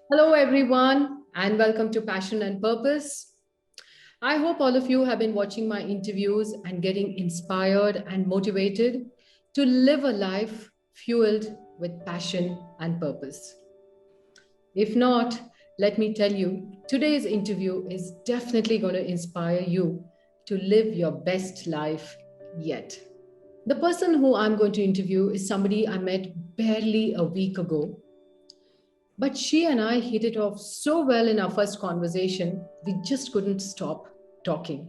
Hello, everyone, and welcome to Passion and Purpose. I hope all of you have been watching my interviews and getting inspired and motivated to live a life fueled with passion and purpose. If not, let me tell you, today's interview is definitely going to inspire you to live your best life yet. The person who I'm going to interview is somebody I met barely a week ago. But she and I hit it off so well in our first conversation, we just couldn't stop talking.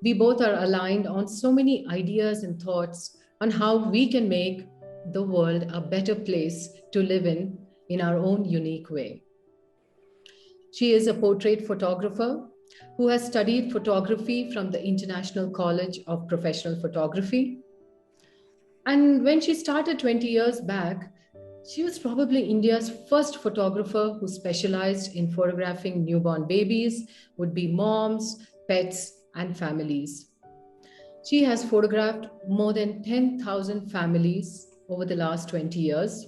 We both are aligned on so many ideas and thoughts on how we can make the world a better place to live in our own unique way. She is a portrait photographer who has studied photography from the International College of Professional Photography. And when she started 20 years back, she was probably India's first photographer who specialized in photographing newborn babies, would be moms, pets, and families. She has photographed more than 10,000 families over the last 20 years.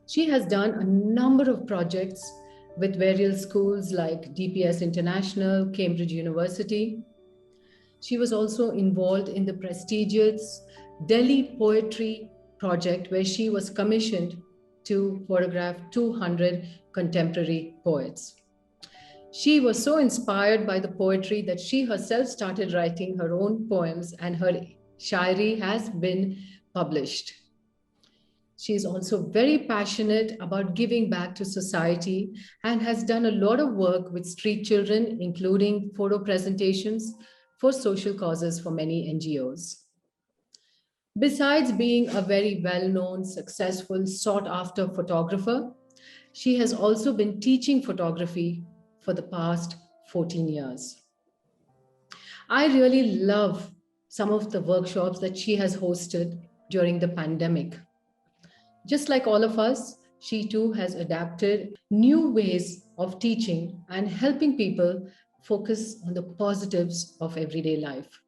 She has done a number of projects with various schools like DPS International, Cambridge University. She was also involved in the prestigious Delhi Poetry Project, where she was commissioned to photograph 200 contemporary poets. She was so inspired by the poetry that she herself started writing her own poems, and her shairi has been published. She is also very passionate about giving back to society and has done a lot of work with street children, including photo presentations for social causes for many NGOs. Besides being a very well known, successful, sought after photographer, she has also been teaching photography for the past 14 years. I really love some of the workshops that she has hosted during the pandemic. Just like all of us, she too has adapted new ways of teaching and helping people focus on the positives of everyday life.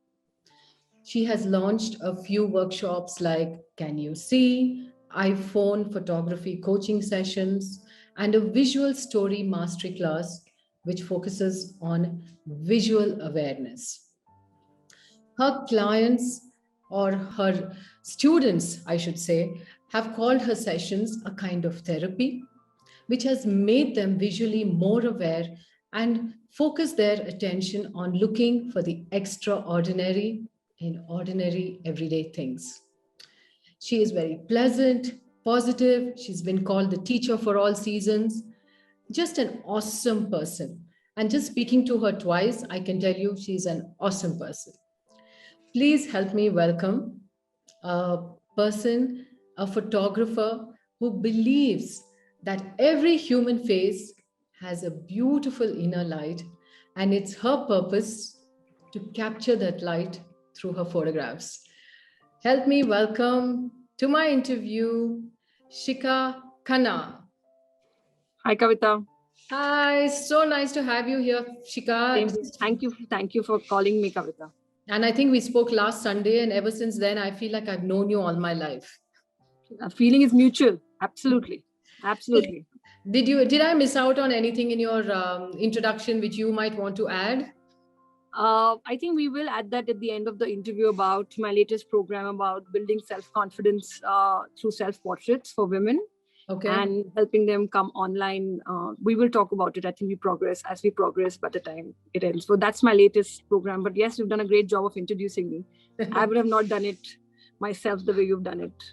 She has launched a few workshops like Can You See, iPhone photography coaching sessions, and a visual story mastery class, which focuses on visual awareness. Her clients, or her students, I should say, have called her sessions a kind of therapy, which has made them visually more aware and focus their attention on looking for the extraordinary in ordinary everyday things. She is very pleasant, positive. She's been called the teacher for all seasons. Just an awesome person. And just speaking to her twice, I can tell you she's an awesome person. Please help me welcome a person, a photographer who believes that every human face has a beautiful inner light, and it's her purpose to capture that light through her photographs. Help me welcome to my interview, Shika Khanna. Hi, Kavita. Hi, so nice to have you here, Shika. Thank you for calling me, Kavita. And I think we spoke last Sunday, and ever since then, I feel like I've known you all my life. A feeling is mutual. Absolutely. Absolutely. Did I miss out on anything in your introduction which you might want to add? I think we will add that at the end of the interview about my latest program about building self-confidence through self-portraits for women. Okay. And helping them come online. We will talk about it. I think we progress as we progress by the time it ends. So that's my latest program. But yes, you've done a great job of introducing me. I would have not done it myself the way you've done it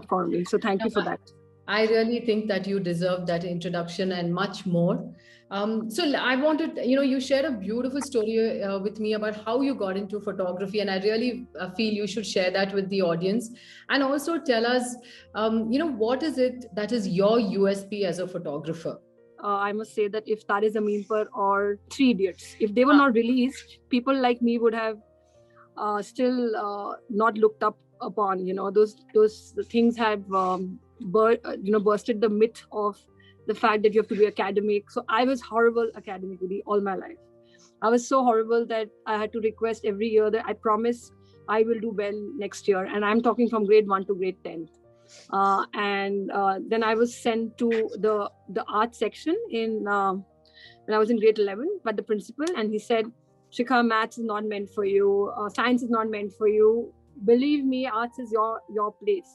for me. So thank you for that. I really think that you deserve that introduction and much more. So I wanted, you shared a beautiful story with me about how you got into photography, and I really feel you should share that with the audience, and also tell us, what is it that is your USP as a photographer? I must say that if Tare Zameen Par or Three Idiots, if they were not released, people like me would have still not looked up upon. Those things have bursted the myth of the fact that you have to be academic. So I was horrible academically all my life. I was so horrible that I had to request every year that I promise I will do well next year. And I'm talking from grade 1 to grade 10. Then I was sent to the art section when I was in grade 11 by the principal, and he said, Shikha, maths is not meant for you. Science is not meant for you. Believe me, arts is your place.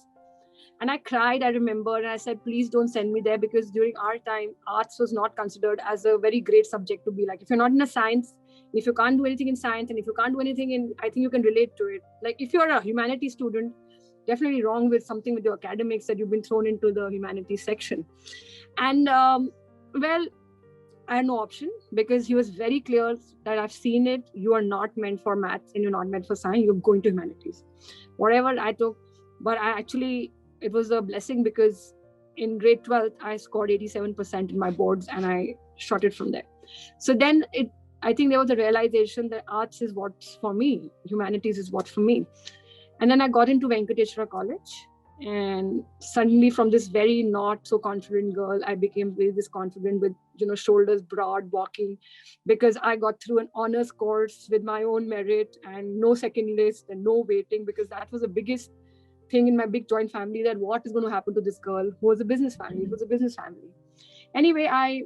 And I cried, I remember, and I said, please don't send me there, because during our time, arts was not considered as a very great subject to be like. If you're not in a science, if you can't do anything in science, and if you can't do anything in, I think you can relate to it. Like if you're a humanities student, definitely wrong with something with your academics that you've been thrown into the humanities section. And well, I had no option, because he was very clear that I've seen it. You are not meant for maths and you're not meant for science. You're going to humanities. Whatever I took, but it was a blessing, because in grade 12, I scored 87% in my boards and I shot it from there. So then I think there was a realization that arts is what's for me. Humanities is what's for me. And then I got into Venkateshwara College. And suddenly, from this very not so confident girl, I became very this confident with, shoulders broad, walking, because I got through an honors course with my own merit and no second list and no waiting, because that was the biggest thing in my big joint family, that what is going to happen to this girl who was a business family. It was a business family. Anyway, I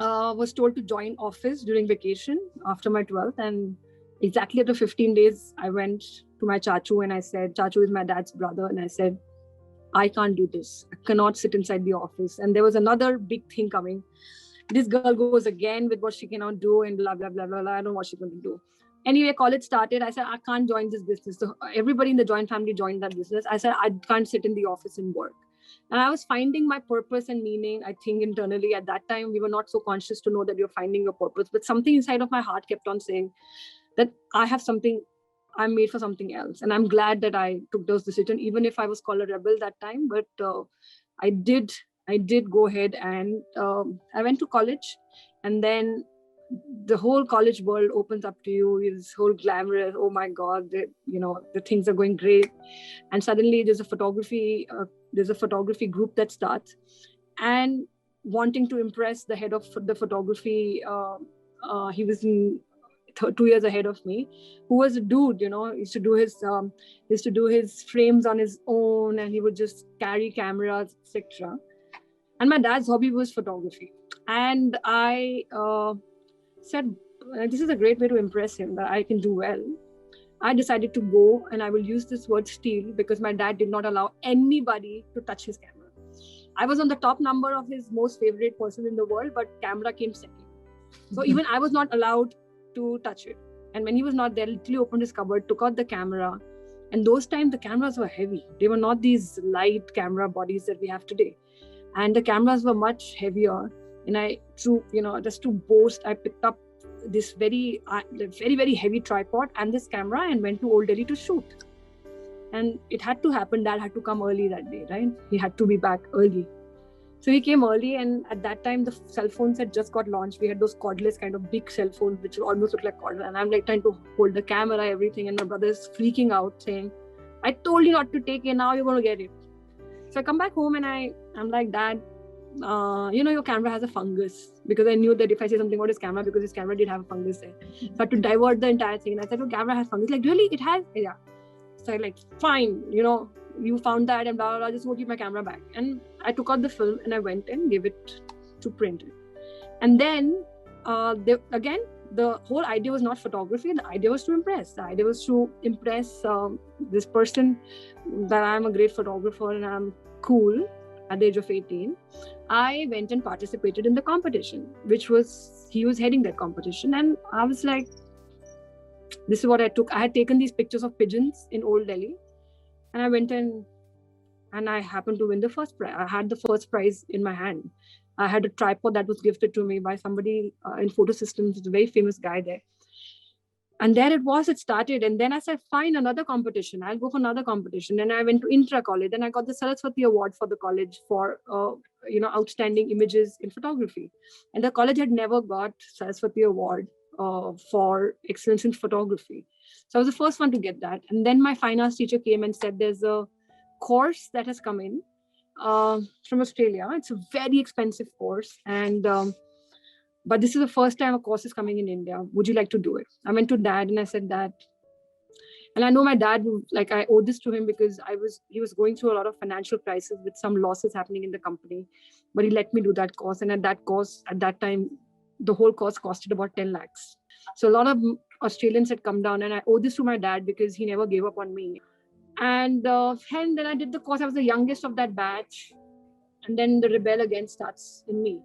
was told to join office during vacation after my 12th. And exactly after 15 days, I went to my Chachu and I said, Chachu is my dad's brother. And I said, I can't do this. I cannot sit inside the office. And there was another big thing coming. This girl goes again with what she cannot do and blah, blah, blah, blah, blah. I don't know what she's going to do. Anyway, college started. I said, I can't join this business. So everybody in the joint family joined that business. I said, I can't sit in the office and work. And I was finding my purpose and meaning, I think internally. At that time, we were not so conscious to know that you're finding your purpose. But something inside of my heart kept on saying that I have something, I'm made for something else. And I'm glad that I took those decisions, even if I was called a rebel that time. But I did go ahead and I went to college. And then the whole college world opens up to you. It's whole glamorous. Oh my God, the things are going great. And suddenly there's a photography group that starts. And wanting to impress the head of the photography, he was in 2 years ahead of me, who was a dude, used to do his frames on his own, and he would just carry cameras, etc. And my dad's hobby was photography. And I said, this is a great way to impress him, that I can do well. I decided to go, and I will use this word steal, because my dad did not allow anybody to touch his camera. I was on the top number of his most favorite person in the world, but camera came second. So even I was not allowed to touch it. And when he was not there, literally opened his cupboard, took out the camera. And those times the cameras were heavy. They were not these light camera bodies that we have today. And the cameras were much heavier. And just to boast, I picked up this very, very heavy tripod and this camera and went to Old Delhi to shoot. And it had to happen. Dad had to come early that day, right? He had to be back early. So he came early, and at that time, the cell phones had just got launched. We had those cordless kind of big cell phones, which almost look like cordless. And I'm like trying to hold the camera, everything. And my brother is freaking out, saying, I told you not to take it, now you're going to get it. So I come back home and I'm like, Dad, your camera has a fungus. Because I knew that if I say something about his camera, because his camera did have a fungus there. So I had to divert the entire thing. And I said, your camera has fungus. Like, really? It has? Yeah. So I'm like, fine, you found that and blah, blah, blah, just go keep my camera back. And I took out the film and I went and gave it to print. And then the whole idea was not photography. The idea was to impress. The idea was to impress this person that I'm a great photographer and I'm cool at the age of 18. I went and participated in the competition, he was heading that competition. And I was like, this is what I took. I had taken these pictures of pigeons in Old Delhi. And I went and I happened to win the first prize. I had the first prize in my hand. I had a tripod that was gifted to me by somebody in Photo Systems, a very famous guy there. And there it started. And then I said, fine, another competition. I'll go for another competition. And I went to Intra College. And I got the Saraswati Award for the college for, outstanding images in photography. And the college had never got Saraswati Award for excellence in photography. So I was the first one to get that. And then my fine arts teacher came and said, there's a course that has come in from Australia. It's a very expensive course. And but this is the first time a course is coming in India. Would you like to do it? I went to Dad and I said, Dad, And I know my dad, like, I owe this to him because he was going through a lot of financial crisis with some losses happening in the company, but he let me do that course. And at that course, at that time, the whole course costed about 10 lakhs. So a lot of Australians had come down, and I owe this to my dad because he never gave up on me. And then I did the course. I was the youngest of that batch. And then the rebel again starts in me.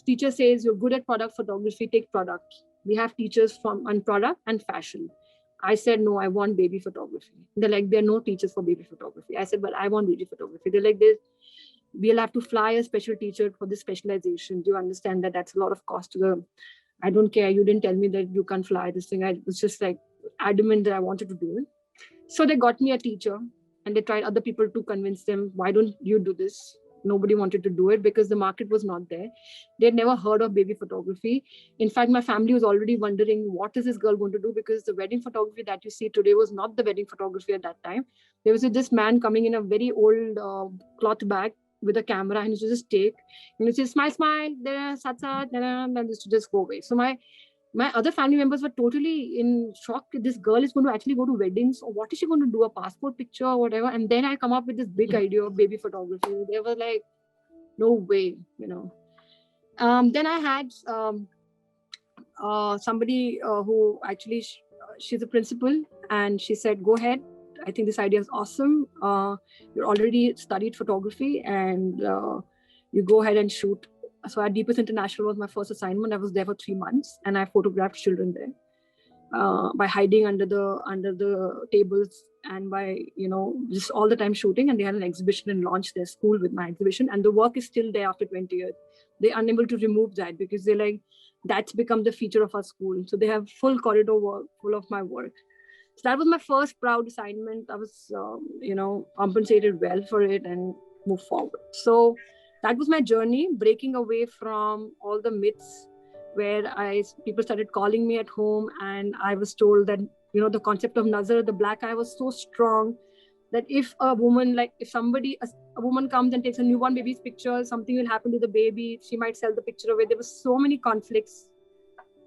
Teacher says, you're good at product photography, take product. We have teachers on product and fashion. I said, no, I want baby photography. They're like, there are no teachers for baby photography. I said, well, I want baby photography. They're like, we'll have to fly a special teacher for this specialization. Do you understand that that's a lot of cost to the, I don't care. You didn't tell me that you can't fly this thing. I was just like adamant that I wanted to do it. So they got me a teacher, and they tried other people to convince them, why don't you do this? Nobody wanted to do it because the market was not there. They had never heard of baby photography. In fact, my family was already wondering, what is this girl going to do? Because the wedding photography that you see today was not the wedding photography at that time. There was this man coming in a very old cloth bag with a camera, and he used to just take, and he used to smile, sat, and used to just go away. So my other family members were totally in shock. This girl is going to actually go to weddings, or what is she going to do, a passport picture or whatever? And then I come up with this big idea of baby photography. They were like, no way, you know. Then I had somebody who actually, she's a principal, and she said, go ahead. I think this idea is awesome. You're already studied photography, and you go ahead and shoot. So at Deepest International was my first assignment. I was there for 3 months, and I photographed children there by hiding under the tables, and by, you know, just all the time shooting. And they had an exhibition and launched their school with my exhibition, and the work is still there after 20 years. They're unable to remove that because they're like, that's become the feature of our school. So they have full corridor work full of my work. So that was my first proud assignment. I was, compensated well for it and moved forward. So that was my journey, breaking away from all the myths where people started calling me at home, and I was told that, you know, the concept of nazar, the black eye, was so strong that if a woman comes and takes a newborn baby's picture, something will happen to the baby. She might sell the picture away. There were so many conflicts.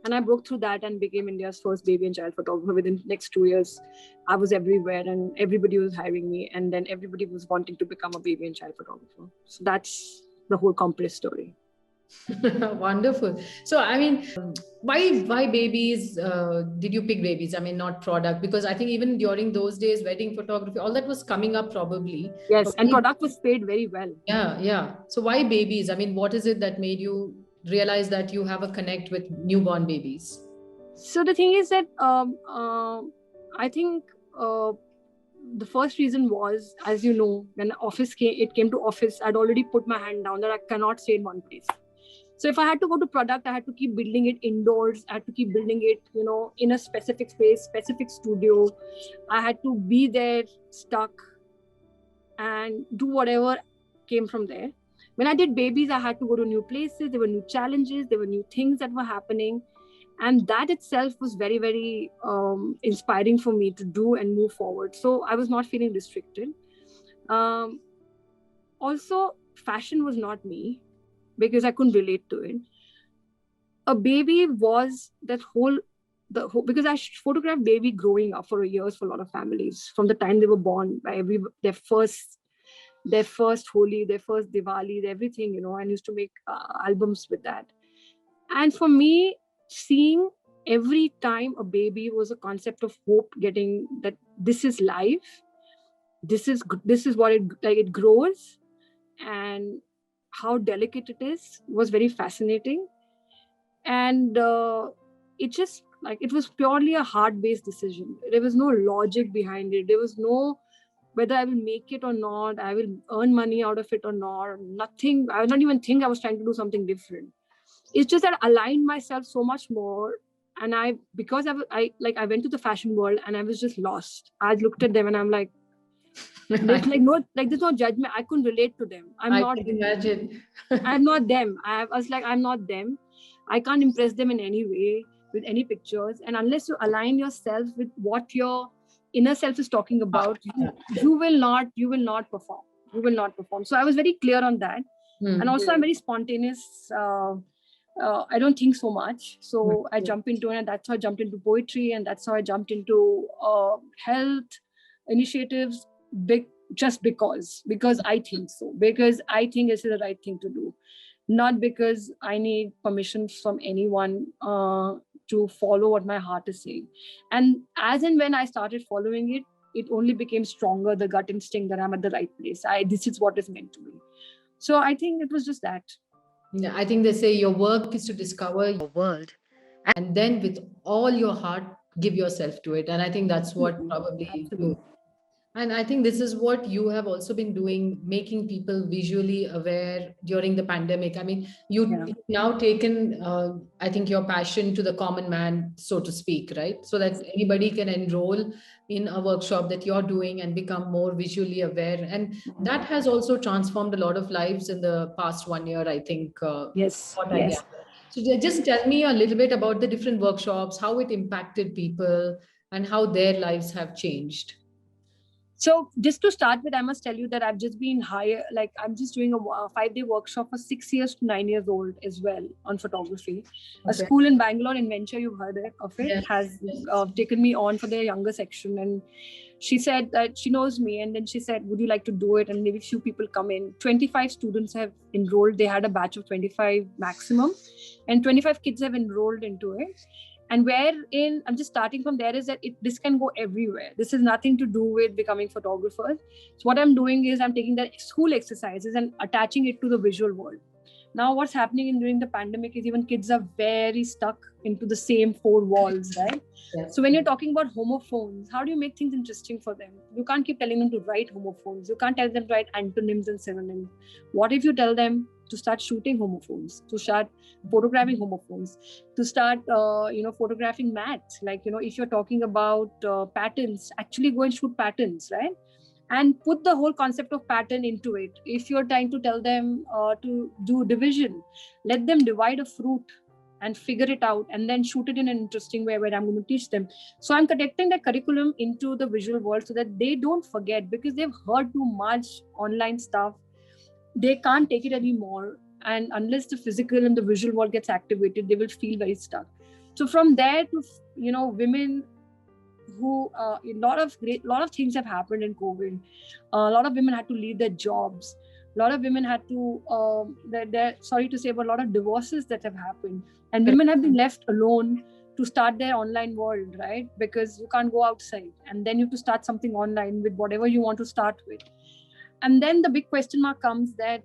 And I broke through that and became India's first baby and child photographer. Within the next 2 years, I was everywhere, and everybody was hiring me. And then everybody was wanting to become a baby and child photographer. So that's the whole compressed story. Wonderful. So, I mean, why babies? Did you pick babies? I mean, not product, because I think even during those days, wedding photography, all that was coming up probably. Yes, and product was paid very well. Yeah. So why babies? I mean, what is it that made you realize that you have a connect with newborn babies? So the thing is that I think the first reason was, as you know, when it came to office, I'd already put my hand down that I cannot stay in one place. So if I had to go to product, I had to keep building it indoors. I had to keep building it, you know, in a specific space, specific studio. I had to be there stuck and do whatever came from there. When I did babies, I had to go to new places. There were new challenges. There were new things that were happening. And that itself was very, very inspiring for me to do and move forward. So I was not feeling restricted. Also, fashion was not me because I couldn't relate to it. A baby was because I photographed baby growing up for years for a lot of families, from the time they were born, by their first Holi, their first Diwali, everything, you know, and used to make albums with that. And for me, seeing every time a baby was a concept of hope, getting that this is life, this is what it grows, and how delicate it is, was very fascinating. And it was purely a heart-based decision. There was no logic behind it. There was no whether I will make it or not, I will earn money out of it or not, nothing. I don't even think I was trying to do something different. It's just that I aligned myself so much more. And I went to the fashion world and I was just lost. I looked at them and I'm like, there's no judgment. I couldn't relate to them. I can imagine. I'm not them. I was like, I'm not them. I can't impress them in any way with any pictures. And unless you align yourself with what your inner self is talking about, you will not perform. You will not perform. So I was very clear on that. And also I'm very spontaneous I don't think so much. So I jump into it, and that's how I jumped into poetry, and that's how I jumped into health initiatives, just because I think so, because I think this is the right thing to do, not because I need permission from anyone to follow what my heart is saying. And as and when I started following it, it only became stronger, the gut instinct that I'm at the right place. This is what is meant to be. So I think it was just that. Yeah, I think they say your work is to discover your world, and then with all your heart, give yourself to it. And I think that's what probably you. And I think this is what you have also been doing, making people visually aware during the pandemic. I mean, you've now taken, I think, your passion to the common man, so to speak, right? So that anybody can enroll in a workshop that you're doing and become more visually aware. And that has also transformed a lot of lives in the past 1 year, I think. Yes. What I gather. So just tell me a little bit about the different workshops, how it impacted people, and how their lives have changed. So just to start with, I must tell you that I've just been hired, like I'm just doing a 5-day workshop for 6 years to 9 years old as well on photography. Okay. A school in Bangalore, InVenture, you've heard of it, has taken me on for their younger section. And she said that she knows me. And then she said, would you like to do it? And maybe few people come in. 25 students have enrolled. They had a batch of 25 maximum. And 25 kids have enrolled into it. And wherein I'm just starting from there is that this can go everywhere. This is nothing to do with becoming photographers. So what I'm doing is I'm taking the school exercises and attaching it to the visual world. Now what's happening during the pandemic is even kids are very stuck into the same 4 walls, right? Yeah. So when you're talking about homophones, how do you make things interesting for them? You can't keep telling them to write homophones. You can't tell them to write antonyms and synonyms. What if you tell them to start shooting homophones, to start photographing homophones, to start, photographing maths? Like, if you're talking about patterns, actually go and shoot patterns, right? And put the whole concept of pattern into it. If you're trying to tell them to do division, let them divide a fruit and figure it out and then shoot it in an interesting way where I'm going to teach them. So I'm connecting the curriculum into the visual world so that they don't forget, because they've heard too much online stuff. They can't take it anymore. And unless the physical and the visual world gets activated, they will feel very stuck. So from there to, women who a lot of things have happened in COVID. A lot of women had to leave their jobs. A lot of women had to, sorry to say, but a lot of divorces that have happened. And women have been left alone to start their online world, right? Because you can't go outside. And then you have to start something online with whatever you want to start with. And then the big question mark comes that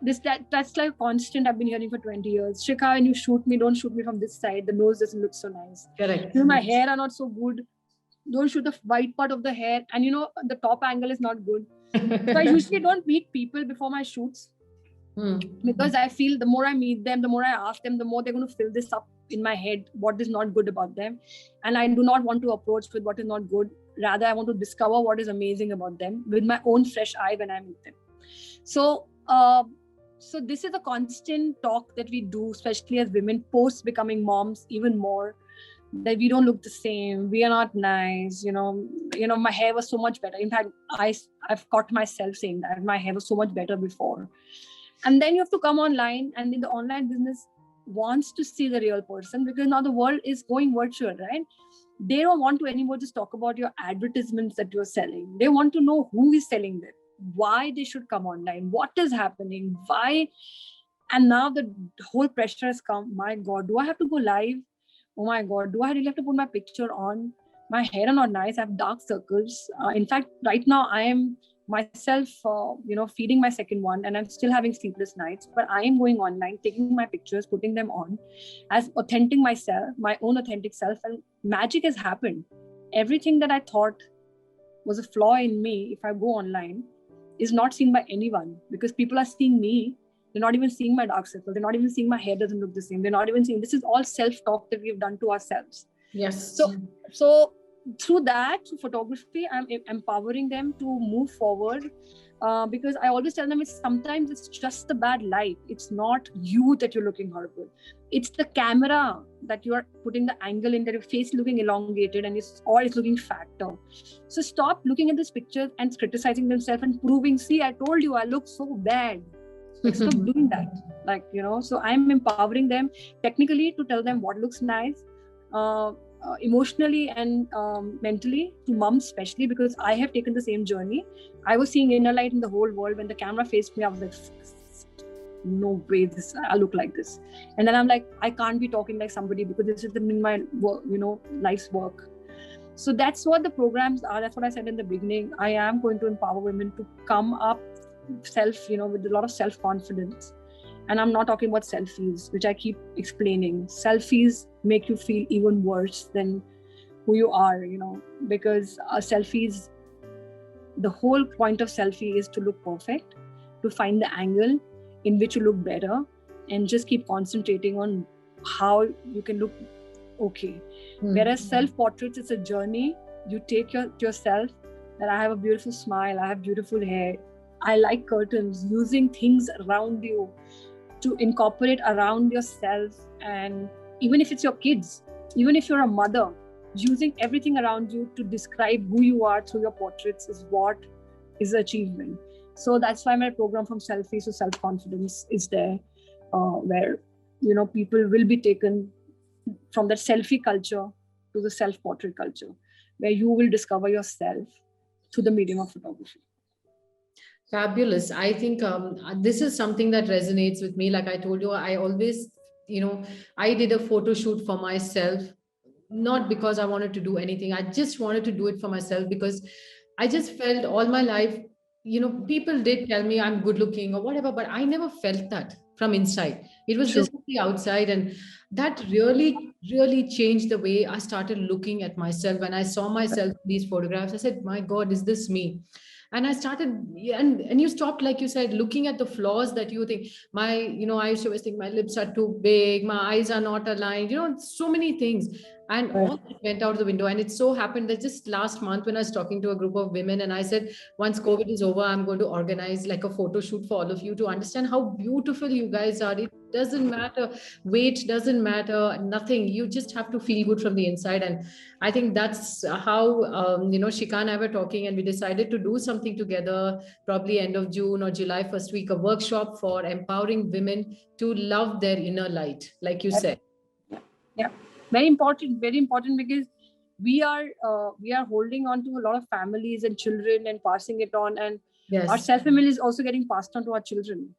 that's like a constant I've been hearing for 20 years. Shikha, when you shoot me, don't shoot me from this side. The nose doesn't look so nice. Correct. My hair are not so good. Don't shoot the white part of the hair. And the top angle is not good. So I usually don't meet people before my shoots. Because I feel the more I meet them, the more I ask them, the more they're going to fill this up in my head, what is not good about them. And I do not want to approach with what is not good. Rather, I want to discover what is amazing about them with my own fresh eye when I meet them. So this is a constant talk that we do, especially as women, post becoming moms, even more, that we don't look the same, we are not nice, my hair was so much better. In fact, I've caught myself saying that my hair was so much better before. And then you have to come online, and in the online business wants to see the real person, because now the world is going virtual, right? They don't want to anymore just talk about your advertisements that you're selling. They want to know who is selling them, why they should come online, what is happening, why. And now the whole pressure has come. My God, do I have to go live? Oh my God, do I really have to put my picture on? My hair are not nice. I have dark circles. In fact, right now I am myself, feeding my second one, and I'm still having sleepless nights. But I am going online, taking my pictures, putting them on as authentic myself, my own authentic self, and magic has happened. Everything that I thought was a flaw in me, if I go online, is not seen by anyone, because people are seeing me. They're not even seeing my dark circle. They're not even seeing my hair doesn't look the same. They're not even seeing, this is all self-talk that we've done to ourselves. Yes. So through that, through photography, I'm empowering them to move forward, because I always tell them sometimes it's just the bad light. It's not you that you're looking horrible. It's the camera that you are putting the angle in, that your face looking elongated and it's looking fatter. So stop looking at this picture and criticizing themselves and proving, see, I told you I look so bad. Like, stop doing that. Like, so I'm empowering them technically to tell them what looks nice, emotionally and mentally, to moms especially, because I have taken the same journey. I was seeing inner light in the whole world. When the camera faced me, I was like, no way, I look like this. And then I'm like, I can't be talking like somebody because this is in my work, life's work. So that's what the programs are. That's what I said in the beginning. I am going to empower women to come up with a lot of self-confidence. And I'm not talking about selfies, which I keep explaining. Selfies make you feel even worse than who you are, because selfies, the whole point of selfie is to look perfect, to find the angle in which you look better, and just keep concentrating on how you can look okay. Whereas self-portraits, it's a journey. You take yourself, that I have a beautiful smile, I have beautiful hair, I like curtains, using things around you to incorporate around yourself. And even if it's your kids, even if you're a mother, using everything around you to describe who you are through your portraits is what is achievement. So that's why my program From Selfies to Self-Confidence is there, where people will be taken from that selfie culture to the self-portrait culture, where you will discover yourself through the medium of photography. Fabulous. I think this is something that resonates with me. Like I told you, I always, I did a photo shoot for myself, not because I wanted to do anything. I just wanted to do it for myself because I just felt all my life, people did tell me I'm good looking or whatever, but I never felt that from inside. It was just the outside. And that really, really changed the way I started looking at myself. When I saw myself in these photographs, I said, my God, is this me? And I started, and you stopped, like you said, looking at the flaws that you think, I used to always think my lips are too big, my eyes are not aligned, so many things. And all that went out the window. And it so happened that just last month, when I was talking to a group of women, and I said, once COVID is over, I'm going to organize like a photo shoot for all of you to understand how beautiful you guys are. It doesn't matter, weight doesn't matter, nothing. You just have to feel good from the inside. And I think that's how, Shikha and I were talking, and we decided to do something together, probably end of June or July, first week, a workshop for empowering women to love their inner light, like you said. Yeah. Very important, because we are holding on to a lot of families and children and passing it on, and our self-image is also getting passed on to our children,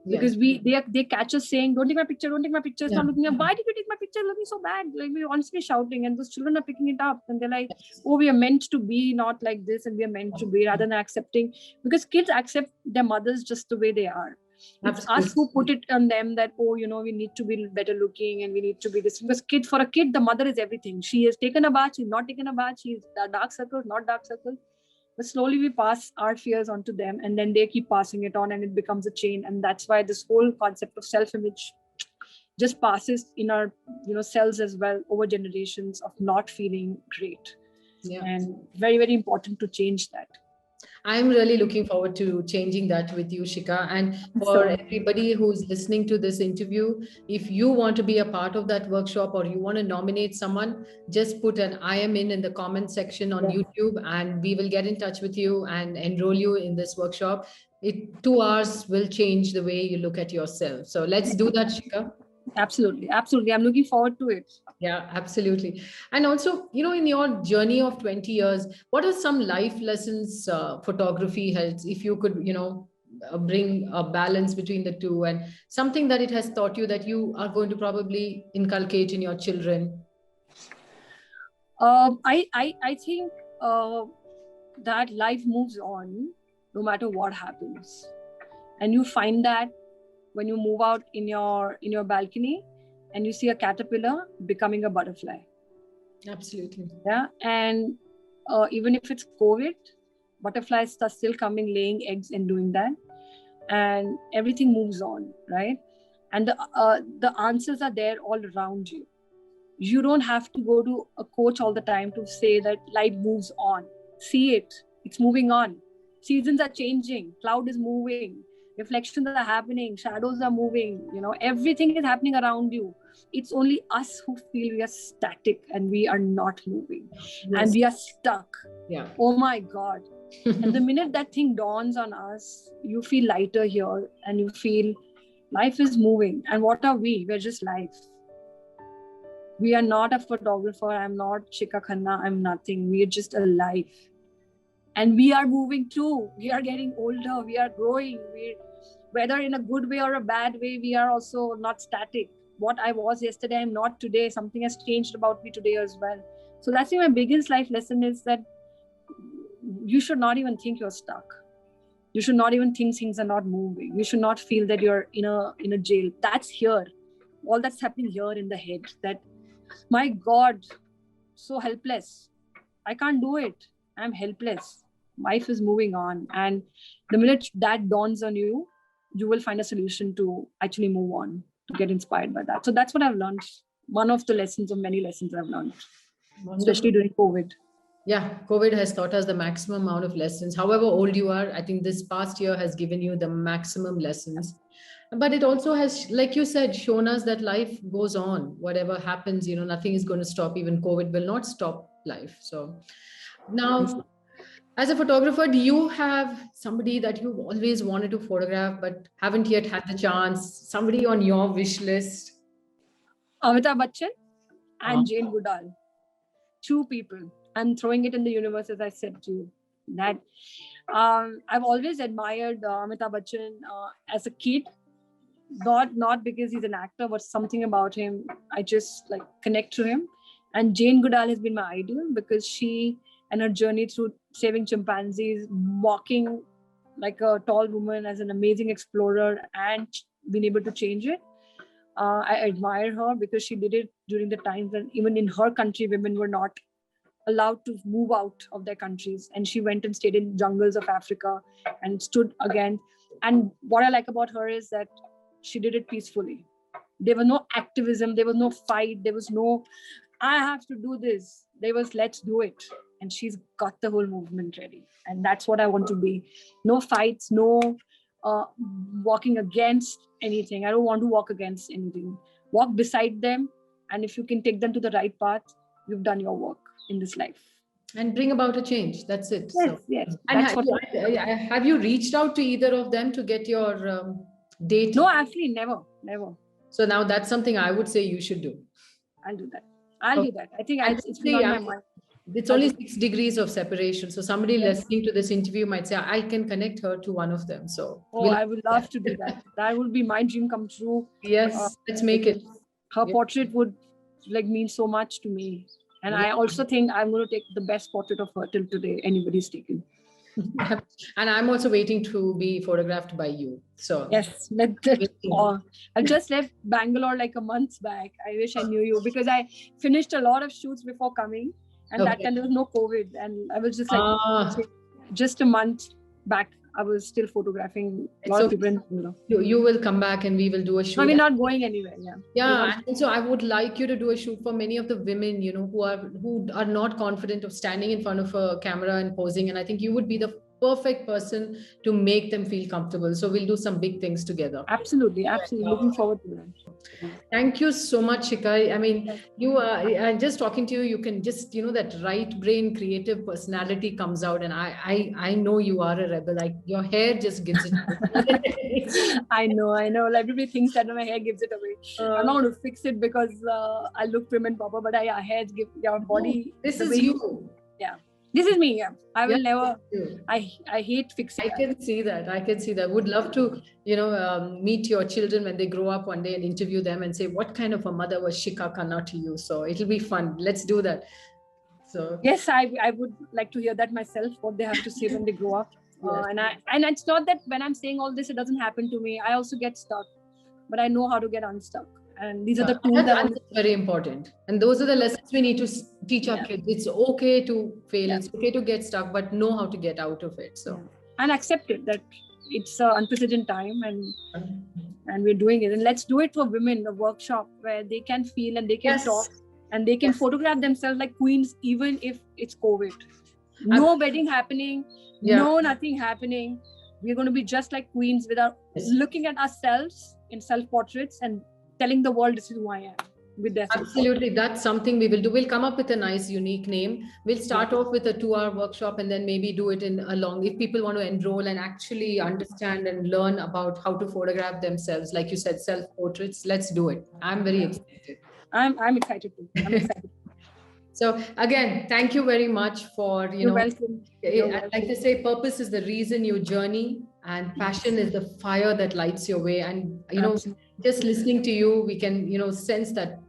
because they catch us saying, don't take my picture, it's not looking up. Why did you take my picture? Looking so bad. Like, we're honestly shouting, and those children are picking it up, and they're like, oh, we are meant to be not like this, and we are meant to be, rather than accepting, because kids accept their mothers just the way they are. It's us who put it on them that, we need to be better looking and we need to be this. Because for a kid, the mother is everything. She has taken a bath, she's not taken a bath, she's dark circles, not dark circles. But slowly we pass our fears onto them, and then they keep passing it on, and it becomes a chain. And that's why this whole concept of self-image just passes in our cells as well, over generations of not feeling great. And very, very important to change that. I'm really looking forward to changing that with you, Shikha. And for everybody who's listening to this interview, if you want to be a part of that workshop, or you want to nominate someone, just put an I am in the comment section on YouTube, and we will get in touch with you and enroll you in this workshop. 2 hours will change the way you look at yourself. So let's do that, Shikha. Absolutely. I'm looking forward to it. Yeah, absolutely. And also, in your journey of 20 years, what are some life lessons photography helps? If you could, bring a balance between the two, and something that it has taught you that you are going to probably inculcate in your children. I think that life moves on no matter what happens. And you find that when you move out in your balcony and you see a caterpillar becoming a butterfly. Absolutely. Yeah. And even if it's COVID, butterflies are still coming, laying eggs and doing that. And everything moves on, right? And the answers are there all around you. You don't have to go to a coach all the time to say that life moves on. See it. It's moving on. Seasons are changing. Cloud is moving. Reflections are happening, shadows are moving, everything is happening around you. It's only us who feel we are static and we are not moving. And we are stuck. Yeah. Oh my God. And the minute that thing dawns on us, you feel lighter here and you feel life is moving. And what are we? We're just life. We are not a photographer. I'm not Shikha Khanna. I'm nothing. We are just alive. And we are moving too. We are getting older. We are growing. Whether in a good way or a bad way, we are also not static. What I was yesterday, I'm not today. Something has changed about me today as well. So that's my biggest life lesson is that you should not even think you're stuck. You should not even think things are not moving. You should not feel that you're in a jail. That's here. All that's happening here in the head. That, my God, so helpless. I can't do it. I'm helpless. Life is moving on. And the minute that dawns on you, you will find a solution to actually move on, to get inspired by that. So that's what I've learned. One of the lessons of many lessons I've learned, especially during COVID. Yeah, COVID has taught us the maximum amount of lessons. However old you are, I think this past year has given you the maximum lessons. But it also has, like you said, shown us that life goes on. Whatever happens, nothing is going to stop. Even COVID will not stop life. So now, as a photographer, do you have somebody that you've always wanted to photograph but haven't yet had the chance? Somebody on your wish list? Amitabh Bachchan and Jane Goodall. Two people. I'm throwing it in the universe, as I said to you. That I've always admired Amitabh Bachchan as a kid. Not because he's an actor, but something about him, I just connect to him. And Jane Goodall has been my idol because she and her journey through saving chimpanzees, walking like a tall woman as an amazing explorer and being able to change it. I admire her because she did it during the times when even in her country, women were not allowed to move out of their countries. And she went and stayed in jungles of Africa and stood again. And what I like about her is that she did it peacefully. There was no activism. There was no fight. There was no, I have to do this. There was, let's do it. And she's got the whole movement ready. And that's what I want to be. No fights, no walking against anything. I don't want to walk against anything. Walk beside them. And if you can take them to the right path, you've done your work in this life. And bring about a change. That's it. Yes, yes. And have you reached out to either of them to get your date? No, actually, never. So now that's something I would say you should do. I'll do that. I'll do that. I think it's been on my mind. It's only 6 degrees of separation. So somebody listening to this interview might say, I can connect her to one of them. So I would love to do that. That would be my dream come true. Yes, let's make it. Her portrait would mean so much to me. And I also think I'm going to take the best portrait of her till today anybody's taken. And I'm also waiting to be photographed by you. So yes, I just left Bangalore a month back. I wish I knew you because I finished a lot of shoots before coming. And that time there was no COVID. And I was just just a month back, I was still photographing a lot of people. You will come back and we will do a shoot. No, we're not going anywhere. Yeah. And so I would like you to do a shoot for many of the women, who are not confident of standing in front of a camera and posing. And I think you would be the perfect person to make them feel comfortable. So we'll do some big things together. Absolutely. Looking forward to that. Thank you so much, Shikha. I mean, you are just talking to you, you can just, that right brain creative personality comes out. And I know you are a rebel. Your hair just gives it. I know. Everybody thinks that my hair gives it away. I'm not going to fix it because I look prim and proper, but hair give your body. This is you. Yeah. This is me. Yeah. I will never. I hate fixing. I can see that. Would love to, meet your children when they grow up one day and interview them and say, what kind of a mother was Shikha Khanna to you? So it'll be fun. Let's do that. So yes, I would like to hear that myself, what they have to say when they grow up. And it's not that when I'm saying all this, it doesn't happen to me. I also get stuck, but I know how to get unstuck. And these are the tools that's very important. And those are the lessons we need to teach our kids. It's okay to fail. It's okay to get stuck, but know how to get out of it. So and accept it that it's an unprecedented time and we're doing it. And let's do it for women, a workshop where they can feel and they can talk and they can photograph themselves like queens, even if it's COVID. No wedding happening, no nothing happening. We're going to be just like queens without looking at ourselves in self-portraits and telling the world this is who I am. we definitely. Absolutely. That's something we will do. We'll come up with a nice, unique name. We'll start off with a 2-hour workshop and then maybe do it in a long, if people want to enroll and actually understand and learn about how to photograph themselves, like you said, self-portraits, let's do it. I'm very excited. I'm excited too. I'm excited. So again, thank you very much for, You're welcome. Like they say, purpose is the reason you journey and passion is the fire that lights your way. And, Absolutely. just listening to you, we can, sense that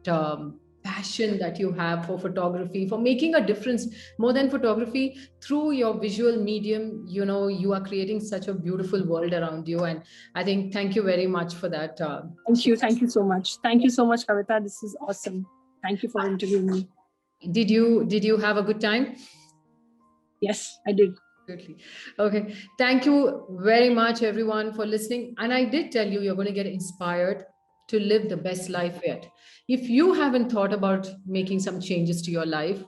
passion that you have for photography, for making a difference more than photography through your visual medium. You are creating such a beautiful world around you. And I think, thank you very much for that. Thank you. Thank you so much. Thank you so much, Kavita. This is awesome. Thank you for interviewing me. Did you have a good time? Yes, I did. Absolutely. Okay. Thank you very much, everyone, for listening. And I did tell you, you're going to get inspired to live the best life yet. If you haven't thought about making some changes to your life,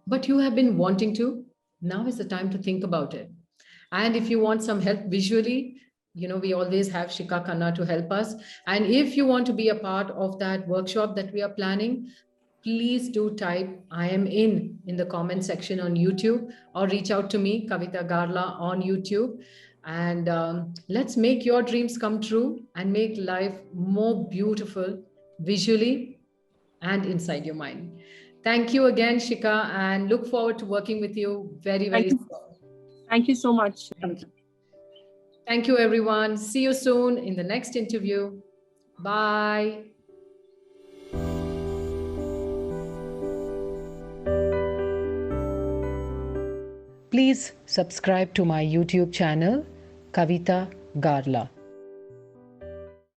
but you have been wanting to, now is the time to think about it. And if you want some help visually, we always have Shika Khanna to help us. And if you want to be a part of that workshop that we are planning, please do type I am in the comment section on YouTube, or reach out to me, Kavita Garla, on YouTube. And let's make your dreams come true and make life more beautiful visually and inside your mind. Thank you again, Shika, and look forward to working with you very, very soon. Thank you so much. Thank you, everyone. See you soon in the next interview. Bye. Please subscribe to my YouTube channel, Kavita Garla.